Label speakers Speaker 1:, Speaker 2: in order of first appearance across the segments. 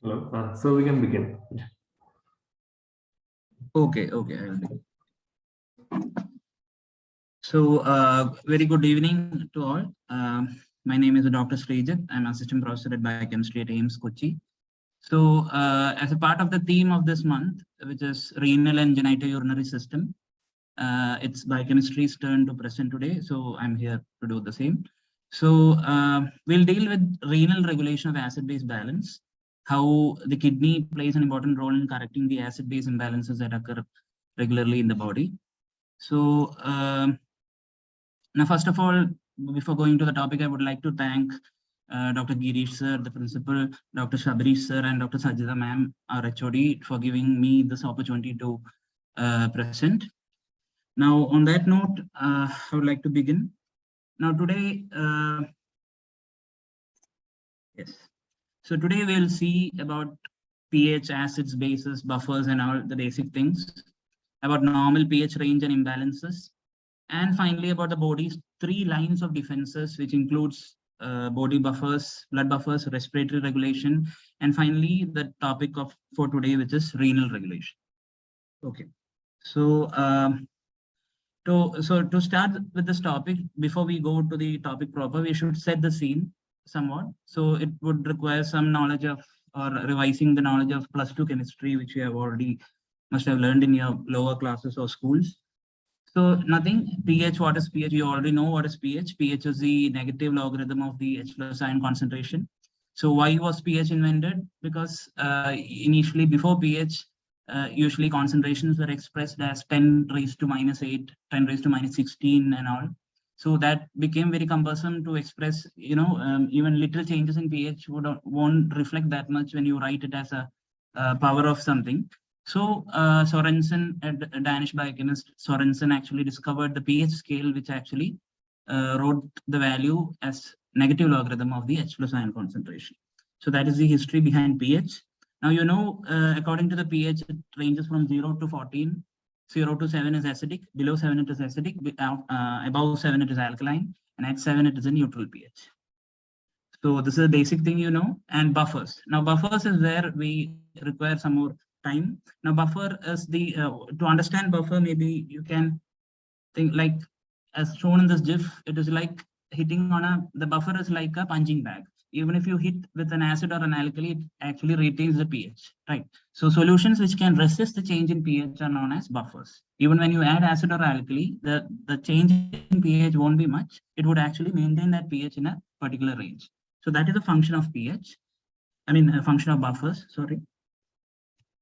Speaker 1: Hello. So we can begin. Yeah.
Speaker 2: Okay. I'll begin. So, very good evening to all. My name is Dr. Sreejith. I'm assistant professor at biochemistry at AIMS Kochi. So, as a part of the theme of this month, which is renal and genitourinary system, it's biochemistry's turn to present today. So, I'm here to do the same. So, we'll deal with renal regulation of acid-base balance, how the kidney plays an important role in correcting the acid-base imbalances that occur regularly in the body. So, now, first of all, before going to the topic, I would like to thank Dr. Girish sir, the principal, Dr. Shabarish sir, and Dr. Sajida ma'am, our HOD, for giving me this opportunity to present. Now, on that note, I would like to begin. Now, today, yes. So today we'll see about pH, acids, bases, buffers, and all the basic things, about normal pH range and imbalances, and finally about the body's 3 lines of defenses, which includes body buffers, blood buffers, respiratory regulation, and finally the topic for today, which is renal regulation. Okay, so to start with this topic, before we go to the topic proper, we should set the scene somewhat. So it would require some knowledge of, or revising the knowledge of +2 chemistry, which you have already must have learned in your lower classes or schools. So nothing, pH, what is pH? You already know what is pH. pH is the negative logarithm of the H+ ion concentration. So why was pH invented? Because initially before pH, usually concentrations were expressed as 10 raised to -8, 10 raised to -16 and all. So that became very cumbersome to express, even little changes in pH won't reflect that much when you write it as a power of something. So Sorensen, a Danish biochemist, Sorensen actually discovered the pH scale, which actually wrote the value as negative logarithm of the H+ ion concentration. So that is the history behind pH. Now, according to the pH, it ranges from 0 to 14. 0 to 7 is acidic, below 7 it is acidic, above 7 it is alkaline, and at 7 it is a neutral pH. So this is a basic thing, and buffers. Now, buffers is where we require some more time. Now, buffer is the, to understand buffer, maybe you can think like, as shown in this GIF, it is like hitting on the buffer is like a punching bag. Even if you hit with an acid or an alkali, it actually retains the pH, right? So solutions which can resist the change in pH are known as buffers. Even when you add acid or alkali, the change in pH won't be much. It would actually maintain that pH in a particular range. So that is a function of pH. A function of buffers, sorry.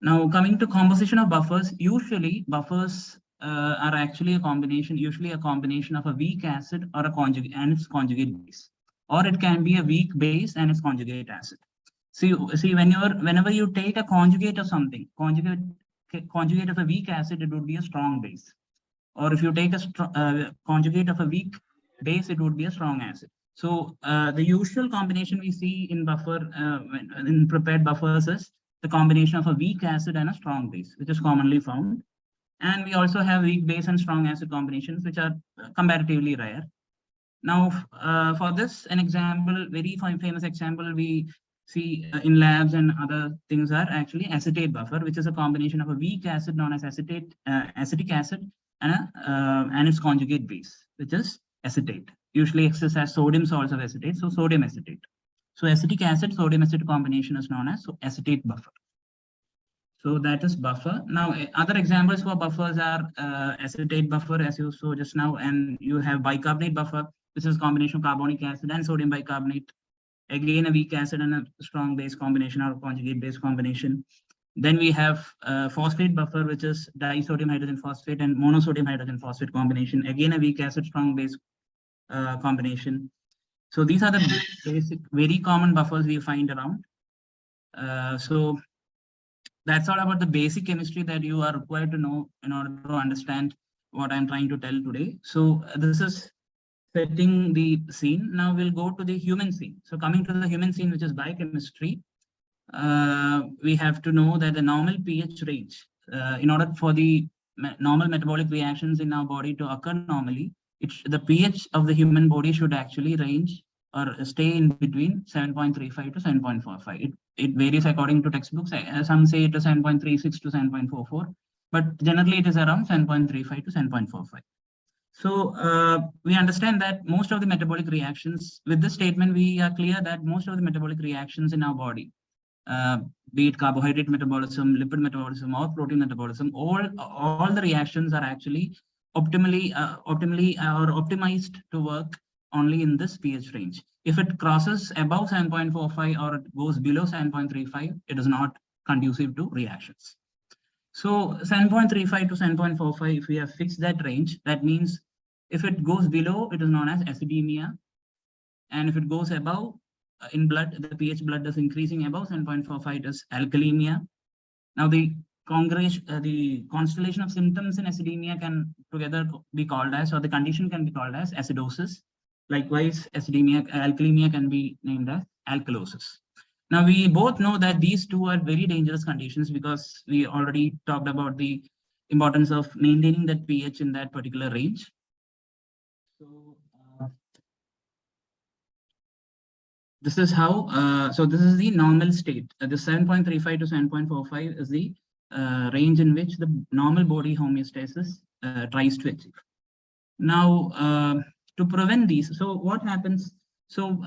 Speaker 2: Now, coming to composition of buffers, usually buffers are actually usually a combination of a weak acid or a conjugate and its conjugate base, or it can be a weak base and its conjugate acid. See, whenever you take a conjugate of something, conjugate of a weak acid, it would be a strong base, or if you take a conjugate of a weak base, it would be a strong acid. So the usual combination we see in in prepared buffers is the combination of a weak acid and a strong base, which is commonly found. And we also have weak base and strong acid combinations, which are comparatively rare. Now, for this, an example, very famous example we see in labs and other things are actually acetate buffer, which is a combination of a weak acid known as acetic acid and its conjugate base, which is acetate. Usually exists as sodium salts of acetate, so sodium acetate. So acetic acid, sodium acetate combination is known as acetate buffer. So that is buffer. Now, other examples for buffers are acetate buffer, as you saw just now, and you have bicarbonate buffer, which is a combination of carbonic acid and sodium bicarbonate. Again, a weak acid and a strong base combination or conjugate base combination. Then we have phosphate buffer, which is disodium hydrogen phosphate and monosodium hydrogen phosphate combination. Again, a weak acid, strong base combination. So these are the basic, very common buffers we find around. So that's all about the basic chemistry that you are required to know in order to understand what I'm trying to tell today. So this is setting the scene. Now we'll go to the human scene. So coming to the human scene, which is biochemistry, we have to know that the normal pH range, in order for the normal metabolic reactions in our body to occur normally, the pH of the human body should actually range or stay in between 7.35 to 7.45. It varies according to textbooks. Some say it is 7.36 to 7.44, but generally it is around 7.35 to 7.45. So we understand that most of the metabolic reactions, with this statement, we are clear that most of the metabolic reactions in our body, be it carbohydrate metabolism, lipid metabolism, or protein metabolism, all the reactions are actually optimally or optimized to work only in this pH range. If it crosses above 7.45 or it goes below 7.35, it is not conducive to reactions. So 7.35 to 7.45, if we have fixed that range, that means if it goes below, it is known as acidemia. And if it goes above in blood, the pH blood is increasing above 7.45, it is alkalemia. Now the constellation of symptoms in acidemia can together be called as, or the condition can be called as acidosis. Likewise, alkalemia can be named as alkalosis. Now, we both know that these two are very dangerous conditions because we already talked about the importance of maintaining that pH in that particular range. So, this is how, so this is the normal state. The 7.35 to 7.45 is the range in which the normal body homeostasis tries to achieve. Now, to prevent these, so what happens? So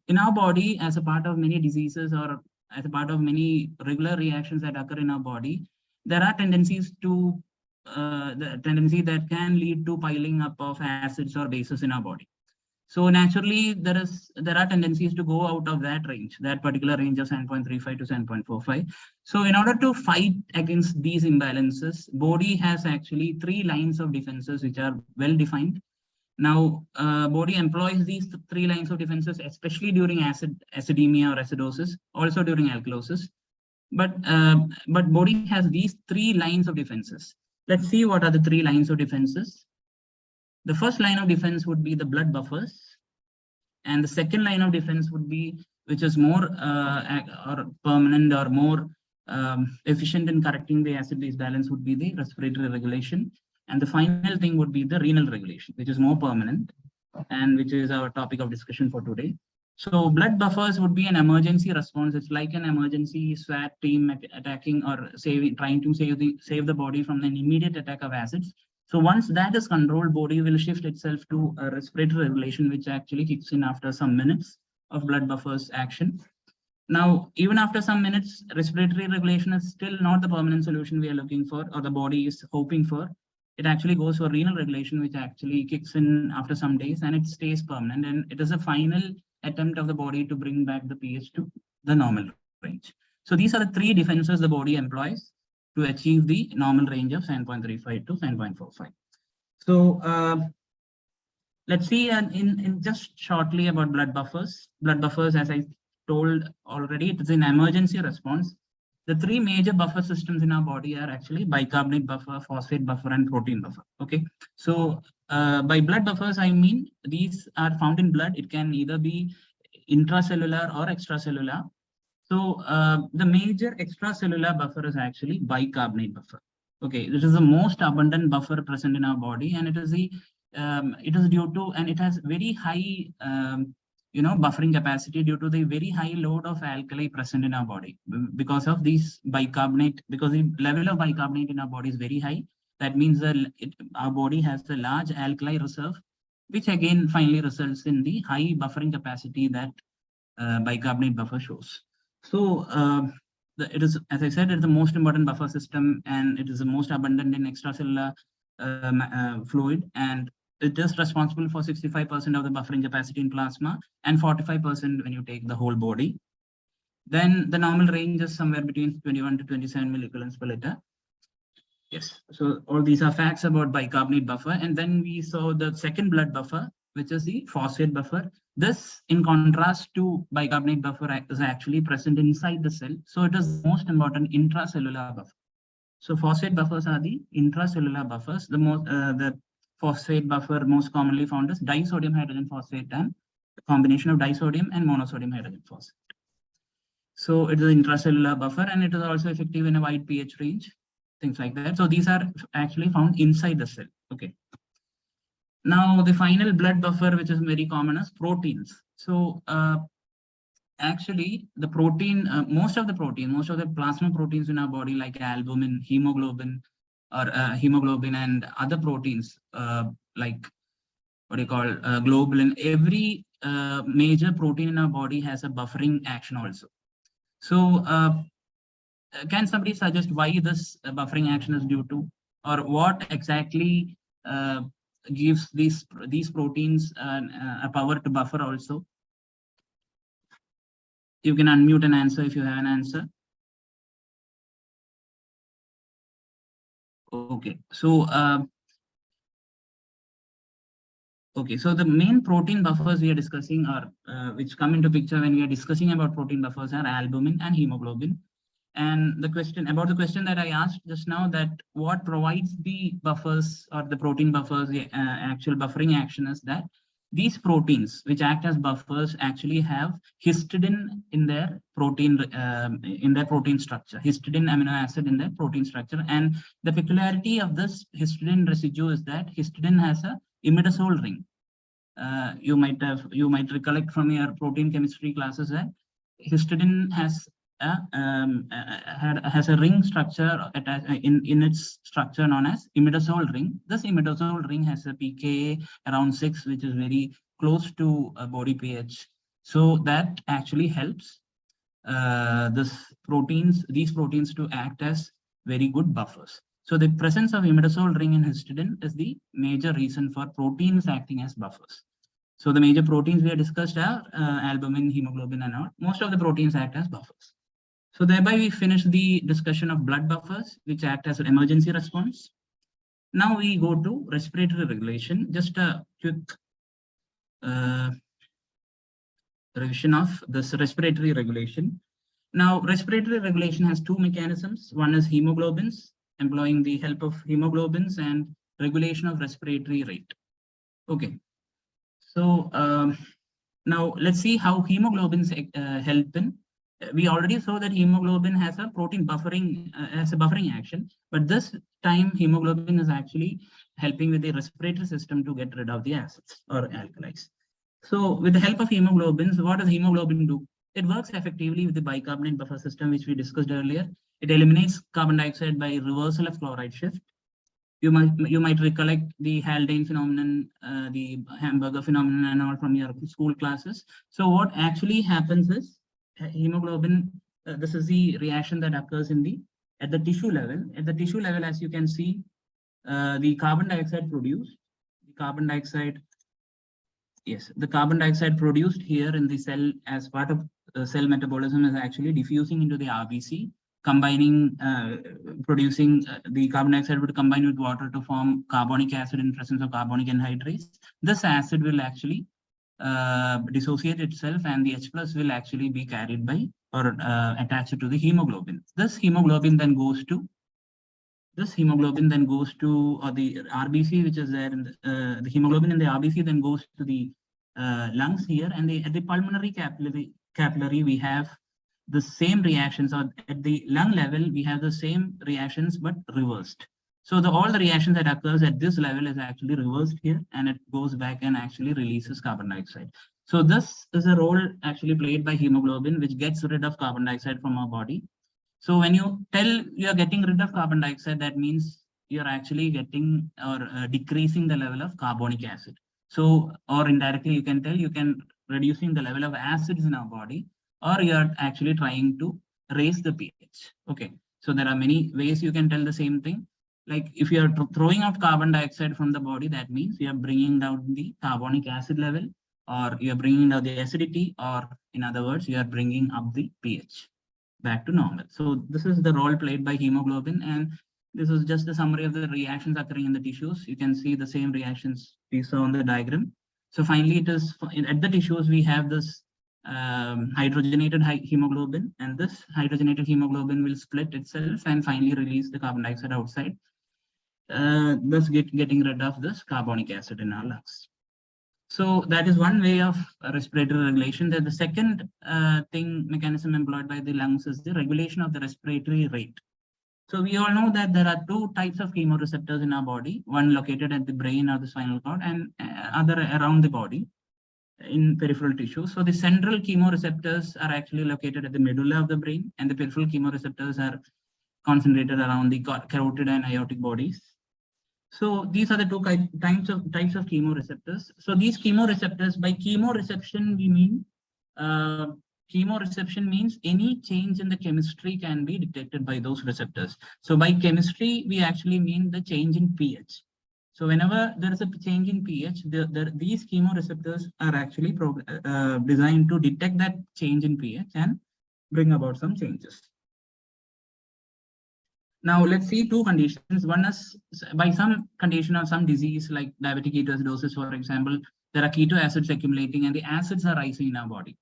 Speaker 2: in our body, as a part of many diseases or as a part of many regular reactions that occur in our body, there are tendencies to the tendency that can lead to piling up of acids or bases in our body. So naturally, there are tendencies to go out of that range, that particular range of 7.35 to 7.45. So in order to fight against these imbalances, body has actually 3 lines of defenses which are well defined. Now, body employs these 3 lines of defenses, especially during acidemia or acidosis, also during alkalosis. But body has these 3 lines of defenses. Let's see what are the 3 lines of defenses. The first line of defense would be the blood buffers. And the second line of defense would be, which is more or permanent or more efficient in correcting the acid-base balance, would be the respiratory regulation. And the final thing would be the renal regulation, which is more permanent and which is our topic of discussion for today. So blood buffers would be an emergency response. It's like an emergency SWAT team attacking or trying to save the body from an immediate attack of acids. So once that is controlled, body will shift itself to a respiratory regulation, which actually kicks in after some minutes of blood buffers action. Now, even after some minutes, respiratory regulation is still not the permanent solution we are looking for or the body is hoping for. It actually goes for renal regulation, which actually kicks in after some days and it stays permanent. And it is a final attempt of the body to bring back the pH to the normal range. So these are the 3 defenses the body employs to achieve the normal range of 7.35 to 7.45. So let's see in just shortly about blood buffers. Blood buffers, as I told already, it is an emergency response. The 3 major buffer systems in our body are actually bicarbonate buffer, phosphate buffer, and protein buffer. Okay, so by blood buffers, I mean these are found in blood. It can either be intracellular or extracellular. So the major extracellular buffer is actually bicarbonate buffer. Okay, this is the most abundant buffer present in our body, and it is due to, and it has very high buffering capacity due to the very high load of alkali present in our body. Because of these bicarbonate, because the level of bicarbonate in our body is very high, that means that our body has a large alkali reserve, which again finally results in the high buffering capacity that bicarbonate buffer shows. So it is, as I said, it's the most important buffer system, and it is the most abundant in extracellular fluid, and it is responsible for 65% of the buffering capacity in plasma and 45% when you take the whole body. Then the normal range is somewhere between 21 to 27 milliequivalents per liter. Yes, so all these are facts about bicarbonate buffer. And then we saw the second blood buffer, which is the phosphate buffer. This, in contrast to bicarbonate buffer, is actually present inside the cell. So it is the most important intracellular buffer. So phosphate buffers are the intracellular buffers. The phosphate buffer most commonly found is disodium hydrogen phosphate and the combination of disodium and monosodium hydrogen phosphate. So it is an intracellular buffer, and it is also effective in a wide pH range, things like that. So these are actually found inside the cell. Okay. Now the final blood buffer, which is very common, is proteins. So actually, the protein, most of the plasma proteins in our body, like albumin, hemoglobin, or hemoglobin, and other proteins like what you call globulin, every major protein in our body has a buffering action also. So can somebody suggest why this buffering action is due to, or what exactly gives these proteins a power to buffer also? You can unmute and answer if you have an answer. Okay, so okay, so the main protein buffers we are discussing are which come into picture when we are discussing about protein buffers are albumin and hemoglobin. And the question that I asked just now, that what provides the buffers or the protein buffers, the actual buffering action, is that these proteins which act as buffers actually have histidine in their protein structure, histidine amino acid in their protein structure. And the peculiarity of this histidine residue is that histidine has a imidazole ring. You might recollect from your protein chemistry classes that histidine has a ring structure in its structure known as imidazole ring. This imidazole ring has a pKa around 6, which is very close to body pH. So that actually helps these proteins to act as very good buffers. So the presence of imidazole ring in histidine is the major reason for proteins acting as buffers. So the major proteins we have discussed are albumin, hemoglobin, and all. Most of the proteins act as buffers. So thereby we finish the discussion of blood buffers, which act as an emergency response. Now we go to respiratory regulation. Just a quick revision of this respiratory regulation. Now, respiratory regulation has two mechanisms. One is hemoglobins, employing the help of hemoglobins, and regulation of respiratory rate. Okay. So now let's see how hemoglobins help in. We already saw that hemoglobin has a protein buffering action, but this time hemoglobin is actually helping with the respiratory system to get rid of the acids or alkalis. So with the help of hemoglobins, what does hemoglobin do? It works effectively with the bicarbonate buffer system, which we discussed earlier. It eliminates carbon dioxide by reversal of chloride shift. You might recollect the Haldane phenomenon, the hamburger phenomenon, and all from your school classes. So what actually happens is hemoglobin. This is the reaction that occurs at the tissue level. At the tissue level, as you can see, the carbon dioxide produced. The carbon dioxide produced here in the cell as part of cell metabolism is actually diffusing into the RBC, combining, producing the carbon dioxide would combine with water to form carbonic acid in presence of carbonic anhydrase. This acid will actually dissociate itself, and the H plus will actually be carried by or attached to the hemoglobin. This hemoglobin then goes to or the RBC, which is there in the hemoglobin in the RBC then goes to the lungs here, and at the pulmonary capillary we have the same reactions, or at the lung level we have the same reactions but reversed. So all the reactions that occurs at this level is actually reversed here, and it goes back and actually releases carbon dioxide. So this is a role actually played by hemoglobin, which gets rid of carbon dioxide from our body. So when you tell you are getting rid of carbon dioxide, that means you're actually getting or decreasing the level of carbonic acid. So, or indirectly you can tell you can reducing the level of acids in our body, or you're actually trying to raise the pH. Okay. So there are many ways you can tell the same thing. Like if you are throwing out carbon dioxide from the body, that means you are bringing down the carbonic acid level, or you are bringing down the acidity, or in other words, you are bringing up the pH back to normal. So this is the role played by hemoglobin, and this is just a summary of the reactions occurring in the tissues. You can see the same reactions we saw on the diagram. So finally, it is at the tissues we have this hydrogenated hemoglobin, and this hydrogenated hemoglobin will split itself and finally release the carbon dioxide outside, thus getting rid of this carbonic acid in our lungs. So that is one way of respiratory regulation. Then the second mechanism employed by the lungs is the regulation of the respiratory rate. So we all know that there are two types of chemoreceptors in our body, one located at the brain or the spinal cord, and other around the body. in peripheral tissue. So the central chemoreceptors are actually located at the medulla of the brain, and the peripheral chemoreceptors are concentrated around the carotid and aortic bodies. So these are the two types of chemoreceptors. So these chemoreceptors, by chemoreception we mean chemoreception means any change in the chemistry can be detected by those receptors. So by chemistry we actually mean the change in pH. So whenever there is a change in pH, these chemoreceptors are actually designed to detect that change in pH and bring about some changes. Now let's see two conditions. One is by some condition or some disease like diabetic ketoacidosis, for example, there are keto acids accumulating and the acids are rising in our body.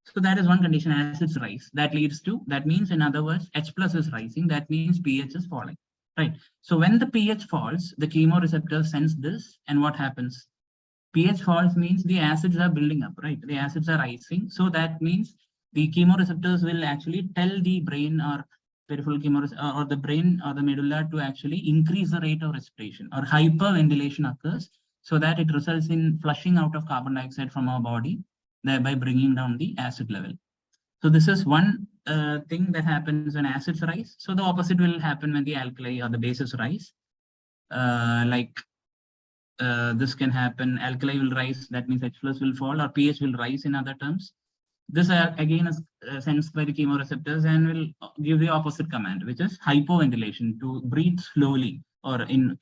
Speaker 2: So that is one condition, acids rise. That means in other words, H plus is rising. That means pH is falling, right? So when the pH falls, the chemoreceptor sense this, and what happens? pH falls means the acids are building up, right? The acids are rising. So that means the chemoreceptors will actually tell the brain or peripheral chemoreceptor or the brain or the medulla to actually increase the rate of respiration, or hyperventilation occurs, so that it results in flushing out of carbon dioxide from our body, thereby bringing down the acid level. So this is one thing that happens when acids rise. So the opposite will happen when the alkali or the bases rise. This can happen, alkali will rise, that means H plus will fall, or pH will rise in other terms. This again is sensed by the chemoreceptors and will give the opposite command, which is hypoventilation, to breathe slowly or in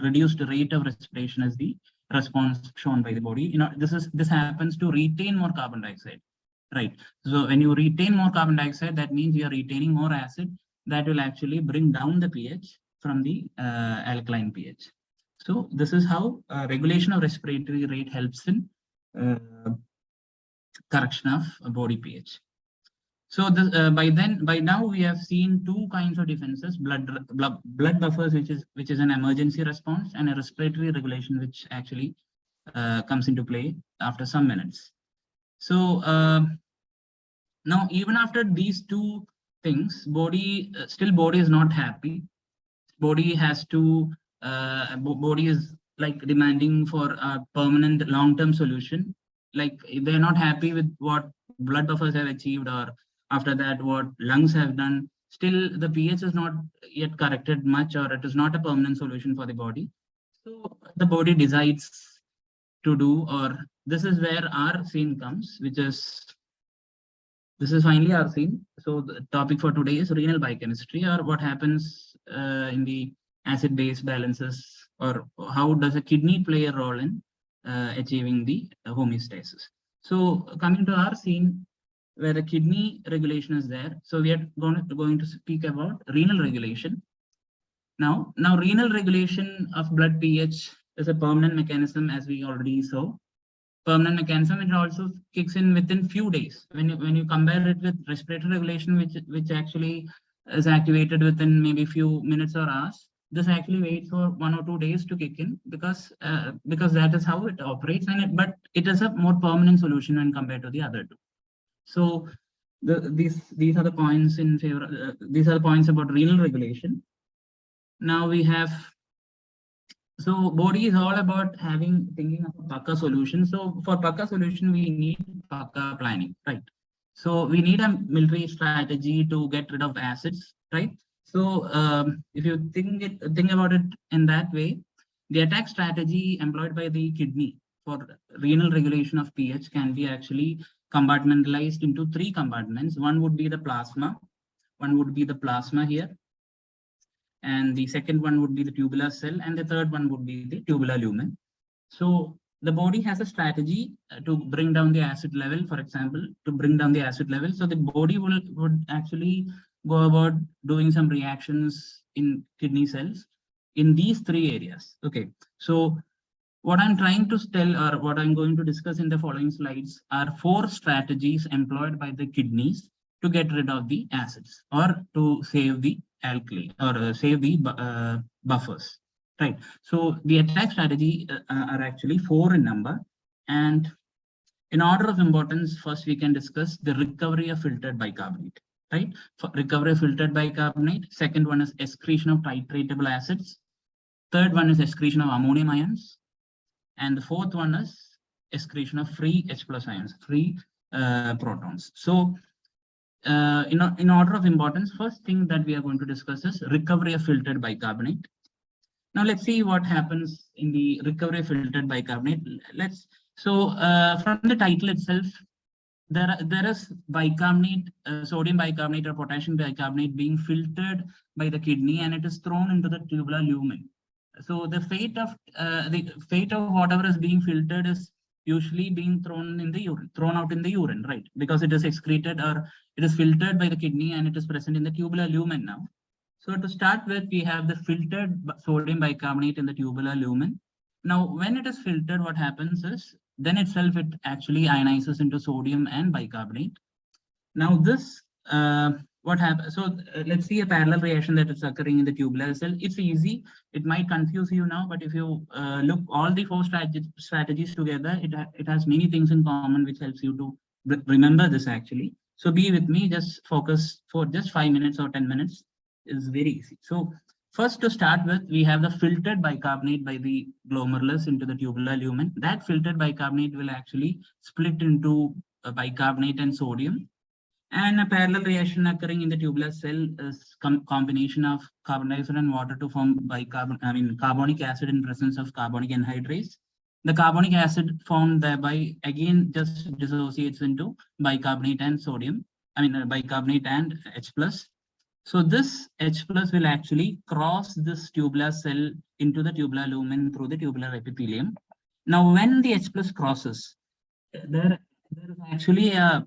Speaker 2: reduced rate of respiration as the response shown by the body. This happens to retain more carbon dioxide, right? So when you retain more carbon dioxide, that means you are retaining more acid. That will actually bring down the pH from the alkaline pH. So this is how regulation of respiratory rate helps in correction of body pH. So this, by now we have seen two kinds of defenses: blood buffers, which is an emergency response, and a respiratory regulation, which actually comes into play after some minutes. So now, even after these two things, body is not happy. Body has to body is like demanding for a permanent long-term solution. Like they're not happy with what blood buffers have achieved, or after that what lungs have done. Still the pH is not yet corrected much, or it is not a permanent solution for the body. So the body decides to do, or this is where our scene comes, which is, this is finally our scene. So the topic for today is renal biochemistry, or what happens in the acid-base balances, or how does a kidney play a role in achieving the homeostasis. So coming to our scene, where the kidney regulation is there, so we are going to speak about renal regulation. Now renal regulation of blood pH is a permanent mechanism, as we already saw. Permanent mechanism, it also kicks in within few days. When you compare it with respiratory regulation, which actually is activated within maybe few minutes or hours, this actually waits for 1 or 2 days to kick in, because that is how it operates, but it is a more permanent solution when compared to the other two. So these are the points in favor. These are the points about renal regulation. Now we have. So body is all about thinking of a Paka solution. So for Paka solution, we need Paka planning, right? So we need a military strategy to get rid of acids, right? So if you think about it in that way, the attack strategy employed by the kidney for renal regulation of pH can be actually compartmentalized into 3 compartments. One would be the plasma. One would be the plasma here. And the second one would be the tubular cell, and the third one would be the tubular lumen. So the body has a strategy to bring down the acid level, for example, to bring down the acid level. So the body would actually go about doing some reactions in kidney cells in these 3 areas. Okay, so what I'm trying to tell, or what I'm going to discuss in the following slides, are 4 strategies employed by the kidneys to get rid of the acids, or to save the alkali, or save the buffers, right? So the attack strategy are actually 4 in number, and in order of importance, first we can discuss the recovery of filtered bicarbonate, right? For recovery of filtered bicarbonate. Second one is excretion of titratable acids. Third one is excretion of ammonium ions, and the fourth one is excretion of free H plus ions, free protons. So in order of importance, first thing that we are going to discuss is recovery of filtered bicarbonate. Now let's see what happens in the recovery of filtered bicarbonate. From the title itself, there is bicarbonate, sodium bicarbonate or potassium bicarbonate being filtered by the kidney, and it is thrown into the tubular lumen. So the fate of whatever is being filtered is usually being thrown out in the urine, right? Because it is excreted or it is filtered by the kidney and it is present in the tubular lumen now. So to start with, we have the filtered sodium bicarbonate in the tubular lumen. Now, when it is filtered, what happens is then itself it actually ionizes into sodium and bicarbonate. Now this what happens? So let's see a parallel reaction that is occurring in the tubular cell. It's easy. It might confuse you now, but if you look all the four strategies together, it has many things in common, which helps you to remember this actually. So be with me. Just focus for just 5 minutes or 10 minutes. Is very easy. So first to start with, we have the filtered bicarbonate by the glomerulus into the tubular lumen. That filtered bicarbonate will actually split into bicarbonate and sodium. And a parallel reaction occurring in the tubular cell is combination of carbon dioxide and water to form carbonic acid in presence of carbonic anhydrase. The carbonic acid formed thereby again just dissociates into bicarbonate and sodium. Bicarbonate and H plus. So this H plus will actually cross this tubular cell into the tubular lumen through the tubular epithelium. Now, when the H plus crosses, there is actually a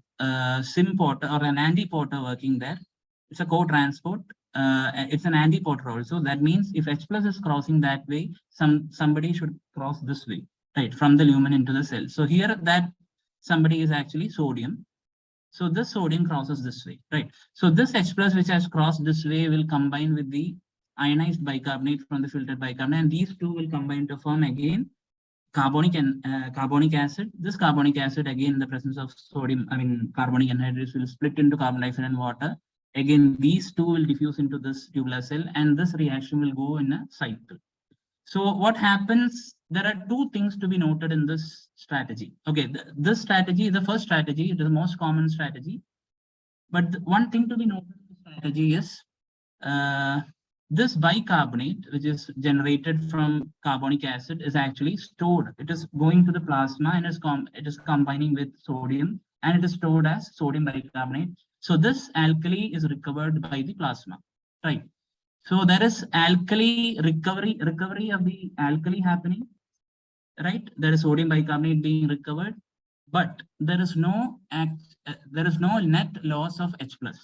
Speaker 2: sym-porter or an anti-porter working there. It's a co-transport. It's an anti-porter also. That means if H plus is crossing that way, somebody should cross this way, right, from the lumen into the cell. So here that somebody is actually sodium. So this sodium crosses this way, right? So this H plus which has crossed this way will combine with the ionized bicarbonate from the filtered bicarbonate, and these two will combine to form again carbonic acid. This carbonic acid again in the presence of sodium, carbonic anhydrase will split into carbon dioxide and water. Again, these two will diffuse into this tubular cell, and this reaction will go in a cycle. So what happens? There are two things to be noted in this strategy. Okay, this strategy is the first strategy. It is the most common strategy. But one thing to be noted in the strategy is this bicarbonate, which is generated from carbonic acid, is actually stored. It is going to the plasma and it is combining with sodium, and it is stored as sodium bicarbonate. So this alkali is recovered by the plasma, right? So there is alkali recovery of the alkali happening, right? There is sodium bicarbonate being recovered, but there is no net loss of H plus,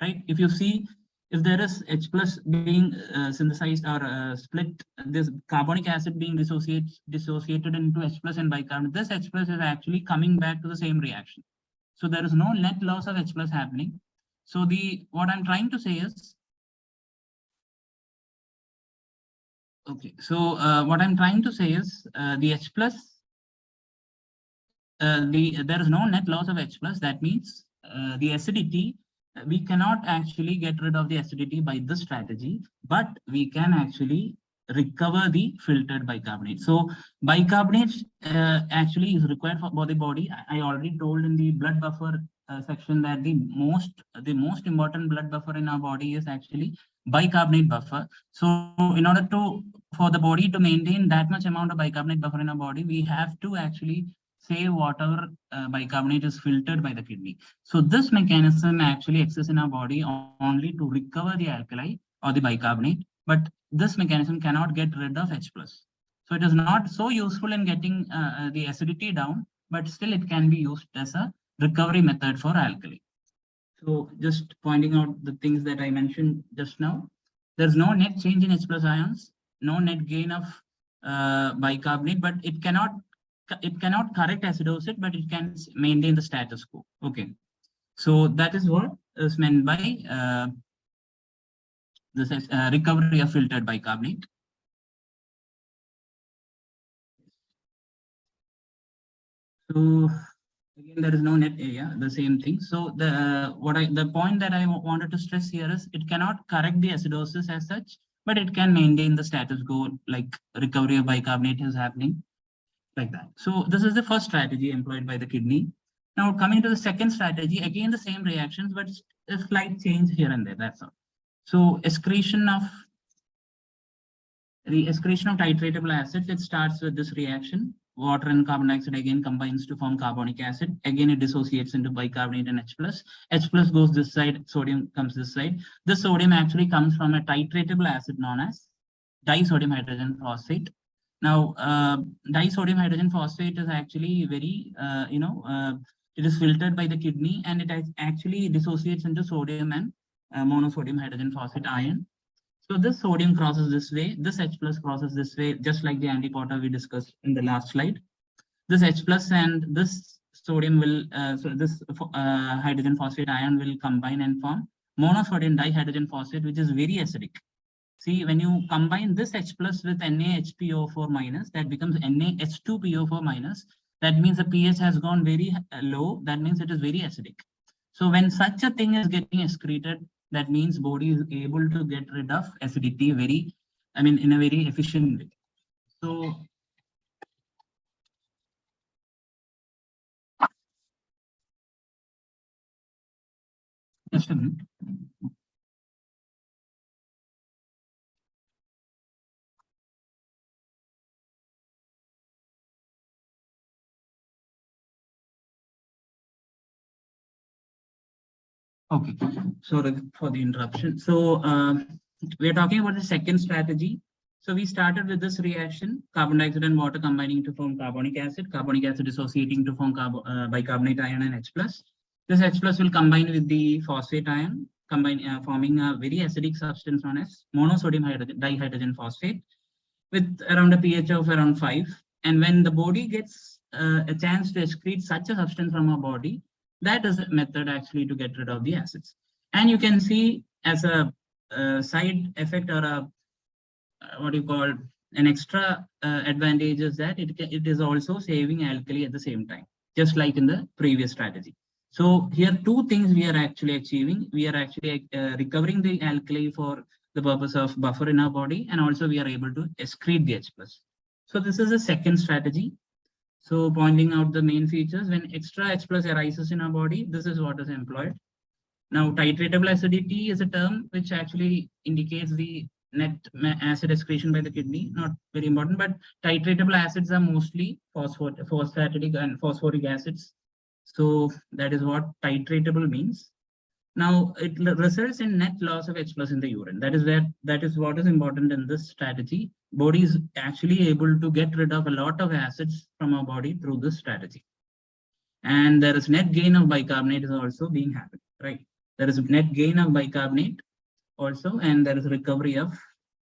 Speaker 2: right? If you see, if there is H plus being synthesized or split, this carbonic acid being dissociated into H plus and bicarbonate, this H plus is actually coming back to the same reaction. So there is no net loss of H plus happening. So what I'm trying to say is, okay, so what I'm trying to say is the H plus, there is no net loss of H plus. That means the acidity, we cannot actually get rid of the acidity by this strategy, but we can actually recover the filtered bicarbonate. So bicarbonate actually is required for the body. I already told in the blood buffer section that the most important blood buffer in our body is actually bicarbonate buffer. So in order for the body to maintain that much amount of bicarbonate buffer in our body, we have to actually save whatever bicarbonate is filtered by the kidney. So this mechanism actually exists in our body only to recover the alkali or the bicarbonate, but this mechanism cannot get rid of H plus. So it is not so useful in getting the acidity down, but still it can be used as a recovery method for alkali. So just pointing out the things that I mentioned just now. There's no net change in H plus ions, no net gain of bicarbonate, but it cannot correct acidosis, but it can maintain the status quo. Okay, so that is what is meant by this is recovery of filtered bicarbonate. So again, there is no net area, the same thing. So the point that I wanted to stress here is it cannot correct the acidosis as such, but it can maintain the status quo, like recovery of bicarbonate is happening. like that. So this is the first strategy employed by the kidney. Now coming to the second strategy, again the same reactions, but a slight change here and there, that's all. So the excretion of titratable acids, it starts with this reaction. Water and carbon dioxide again combines to form carbonic acid. Again, it dissociates into bicarbonate and H+. H+ goes this side, sodium comes this side. This sodium actually comes from a titratable acid known as disodium hydrogen phosphate. Now, disodium hydrogen phosphate is actually very, it is filtered by the kidney, and it actually dissociates into sodium and monosodium hydrogen phosphate ion. So this sodium crosses this way, this H+ crosses this way, just like the antiporter we discussed in the last slide. This H+ and this sodium will, hydrogen phosphate ion will combine and form monosodium dihydrogen phosphate, which is very acidic. See, when you combine this H+ with NaHPO4 minus, that becomes NaH2PO4 minus. That means the pH has gone very low. That means it is very acidic. So when such a thing is getting excreted, that means body is able to get rid of acidity in a very efficient way. So just a minute. Okay, sorry for the interruption. So we're talking about the second strategy. So we started with this reaction, carbon dioxide and water combining to form carbonic acid dissociating to form bicarbonate ion and H+. This H+ will combine with the phosphate ion, forming a very acidic substance known as monosodium dihydrogen phosphate with around a pH of around 5. And when the body gets a chance to excrete such a substance from our body, that is a method actually to get rid of the acids. And you can see as a side effect or a an extra advantage is that it is also saving alkali at the same time, just like in the previous strategy. So here two things we are actually achieving. We are actually recovering the alkali for the purpose of buffer in our body, and also we are able to excrete the H+. So this is the second strategy. So pointing out the main features, when extra H+ arises in our body, this is what is employed. Now, titratable acidity is a term which actually indicates the net acid excretion by the kidney. Not very important, but titratable acids are mostly phosphatic and phosphoric acids. So that is what titratable means. Now, it results in net loss of H+ in the urine. That is what is important in this strategy. Body is actually able to get rid of a lot of acids from our body through this strategy. And there is net gain of bicarbonate is also being happened, right? There is net gain of bicarbonate also, and there is recovery of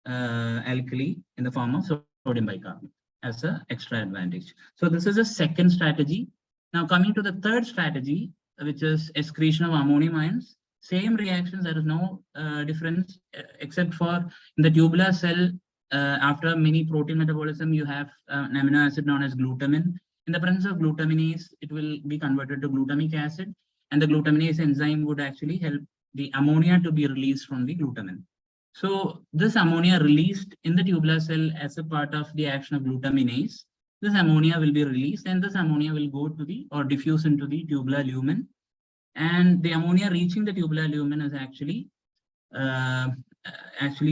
Speaker 2: alkali in the form of sodium bicarbonate as an extra advantage. So this is a second strategy. Now coming to the third strategy, which is excretion of ammonium ions. Same reactions, there is no difference except for in the tubular cell, after many protein metabolism, you have an amino acid known as glutamine. In the presence of glutaminase, it will be converted to glutamic acid, and the glutaminase enzyme would actually help the ammonia to be released from the glutamine. So this ammonia released in the tubular cell as a part of the action of glutaminase, this ammonia will be released, and this ammonia will go to the or diffuse into the tubular lumen. And the ammonia reaching the tubular lumen is actually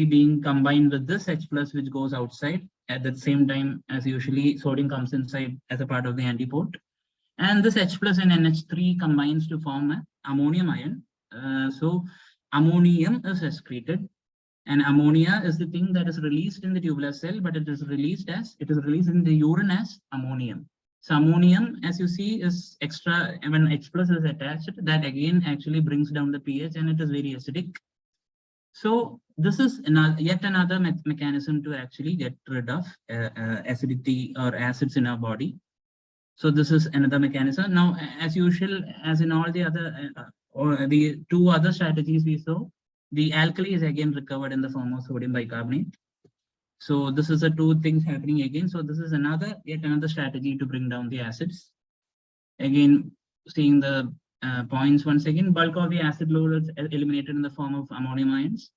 Speaker 2: being combined with this H+, which goes outside. At the same time, as usually, sodium comes inside as a part of the antiport. And this H+ and NH3 combines to form an ammonium ion. So ammonium is excreted, and ammonia is the thing that is released in the tubular cell, but it is released in the urine as ammonium. So ammonium, as you see, is extra. When H+ is attached, that again actually brings down the pH, and it is very acidic. So this is yet another mechanism to actually get rid of acidity or acids in our body. So this is another mechanism. Now, as usual, as in all the other or the two other strategies we saw, the alkali is again recovered in the form of sodium bicarbonate. So this is the two things happening again. So this is yet another strategy to bring down the acids. Again, seeing the points once again, bulk of the acid load is eliminated in the form of ammonium ions.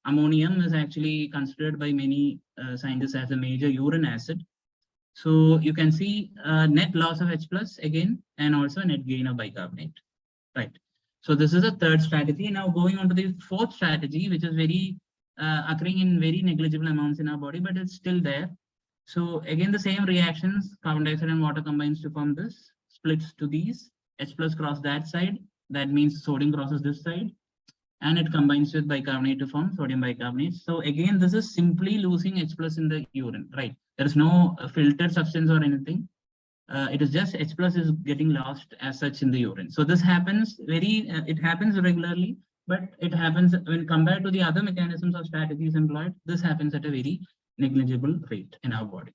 Speaker 2: Ammonium is actually considered by many scientists as a major urine acid. So you can see net loss of H plus again, and also net gain of bicarbonate, right? So this is a third strategy. Now going on to the fourth strategy, which is very occurring in very negligible amounts in our body, but it's still there. So again, the same reactions, carbon dioxide and water combines to form this, splits to these, H plus cross that side. That means sodium crosses this side, and it combines with bicarbonate to form sodium bicarbonate. So again, this is simply losing H plus in the urine, right? There is no filtered substance or anything. It is just H plus is getting lost as such in the urine. So this happens it happens regularly, but it happens when compared to the other mechanisms or strategies employed, this happens at a very negligible rate in our body.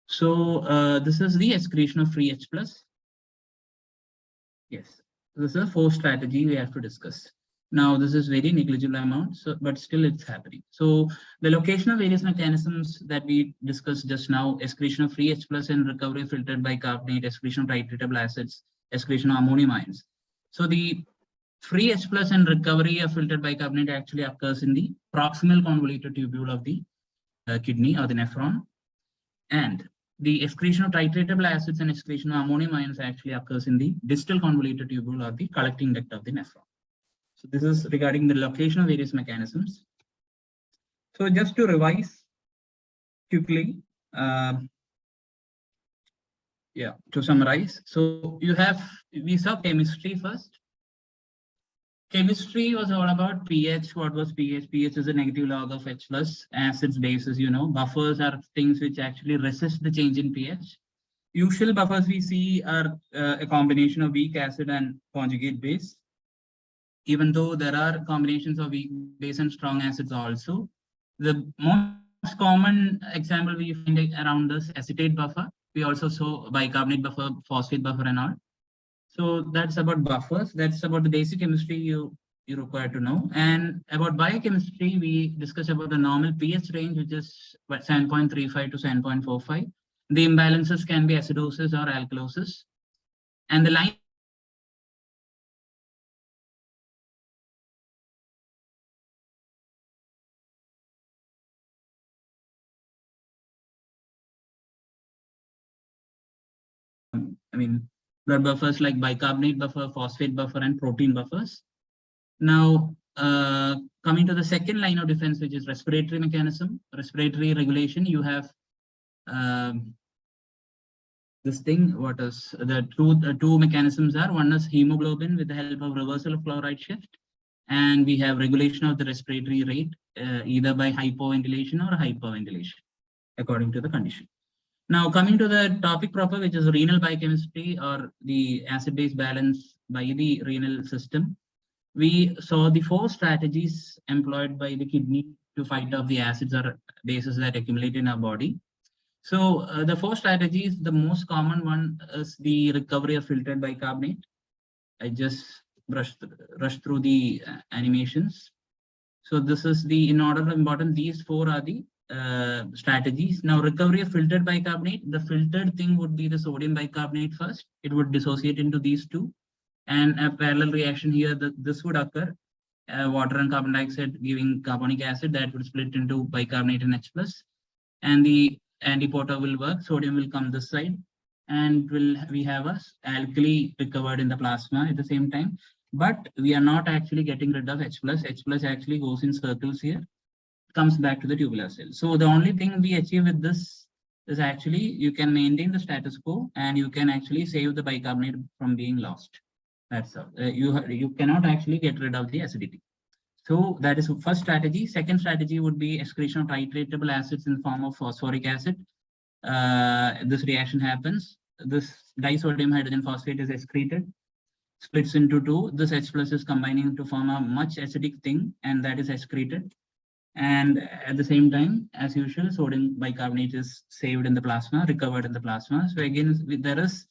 Speaker 2: So this is the excretion of free H plus. Yes, this is a fourth strategy we have to discuss. Now, this is very negligible amount, but still it's happening. So the location of various mechanisms that we discussed just now, excretion of free H plus and recovery filtered bicarbonate, excretion of titratable acids, excretion of ammonium ions. So the free H plus and recovery of filtered bicarbonate actually occurs in the proximal convoluted tubule of the kidney or the nephron. And the excretion of titratable acids and excretion of ammonium ions actually occurs in the distal convoluted tubule or the collecting duct of the nephron. So this is regarding the location of various mechanisms. So just to revise quickly, to summarize. So we saw chemistry first. Chemistry was all about pH. What was pH? pH is a negative log of H plus. Acids, bases, buffers are things which actually resist the change in pH. Usual buffers we see are a combination of weak acid and conjugate base. Even though there are combinations of weak base and strong acids also. The most common example we find around this acetate buffer. We also saw bicarbonate buffer, phosphate buffer and all. So that's about buffers. That's about the basic chemistry you require to know. And about biochemistry, we discussed about the normal pH range, which is 7.35 to 7.45. The imbalances can be acidosis or alkalosis. And the line blood buffers like bicarbonate buffer, phosphate buffer, and protein buffers. Now, coming to the second line of defense, which is respiratory mechanism, respiratory regulation, you have this thing. What is the two mechanisms are? One is hemoglobin with the help of reversal of chloride shift, and we have regulation of the respiratory rate either by hypoventilation or hyperventilation, according to the condition. Now, coming to the topic proper, which is renal biochemistry or the acid-base balance by the renal system, we saw the four strategies employed by the kidney to fight off the acids or bases that accumulate in our body. So the four strategies, the most common one is the recovery of filtered bicarbonate. I just rushed through the animations. So this is in order of importance, these four are the strategies. Now, recovery of filtered bicarbonate, the filtered thing would be the sodium bicarbonate first. It would dissociate into these two, and a parallel reaction here, this would occur. Water and carbon dioxide giving carbonic acid, that would split into bicarbonate and H plus, and the antiporter will work. Sodium will come this side, and we have a alkali recovered in the plasma at the same time. But we are not actually getting rid of H plus. H plus actually goes in circles here, comes back to the tubular cell. So the only thing we achieve with this is actually you can maintain the status quo, and you can actually save the bicarbonate from being lost. That's all. You cannot actually get rid of the acidity. So that is the first strategy. Second strategy would be excretion of titratable acids in the form of phosphoric acid. This reaction happens. This disodium hydrogen phosphate is excreted, splits into two. This H plus is combining to form a much acidic thing, and that is excreted. And at the same time, as usual, sodium bicarbonate is saved in the plasma, recovered in the plasma. So again, there is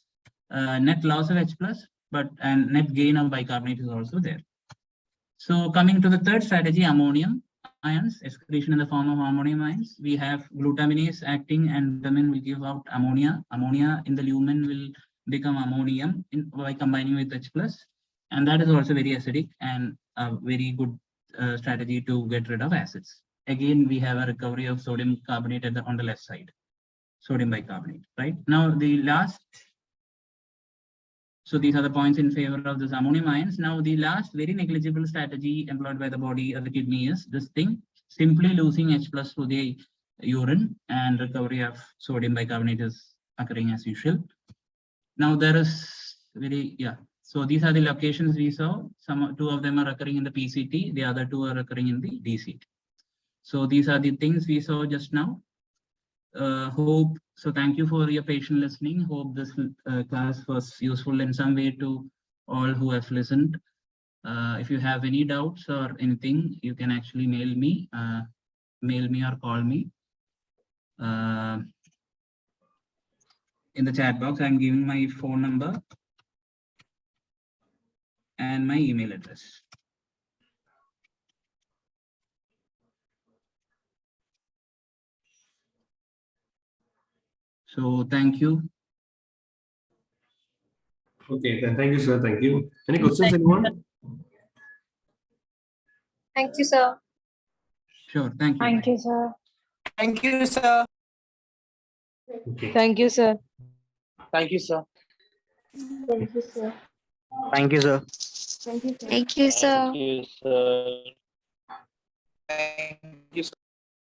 Speaker 2: net loss of H plus, and net gain of bicarbonate is also there. So coming to the third strategy, ammonium ions, excretion in the form of ammonium ions. We have glutaminase acting, and glutamine will give out ammonia. Ammonia in the lumen will become ammonium by combining with H plus, and that is also very acidic and a very good strategy to get rid of acids. Again, we have a recovery of sodium carbonate on the left side. sodium bicarbonate, right? Now the last, so these are the points in favor of this ammonium ions. Now the last very negligible strategy employed by the body or the kidney is this thing, simply losing H plus through the urine, and recovery of sodium bicarbonate is occurring as usual. Now there is so these are the locations we saw. Two of them are occurring in the PCT, the other two are occurring in the DCT. So these are the things we saw just now. So thank you for your patient listening. Hope this class was useful in some way to all who have listened. If you have any doubts or anything, you can actually mail me or call me. In the chat box, I'm giving my phone number and my email address. So thank you.
Speaker 1: Okay, then thank you, sir. Thank you. Any questions, anyone?
Speaker 3: Thank you, sir.
Speaker 2: Sure, thank you.
Speaker 4: Thank you, sir.
Speaker 5: Thank you, sir.
Speaker 1: Okay.
Speaker 4: Thank you, sir.
Speaker 5: Thank you, sir.
Speaker 4: Thank you, sir.
Speaker 5: Thank you, sir.
Speaker 4: Thank you, sir.
Speaker 3: Thank you, sir.
Speaker 5: Thank you, sir. Thank you, sir.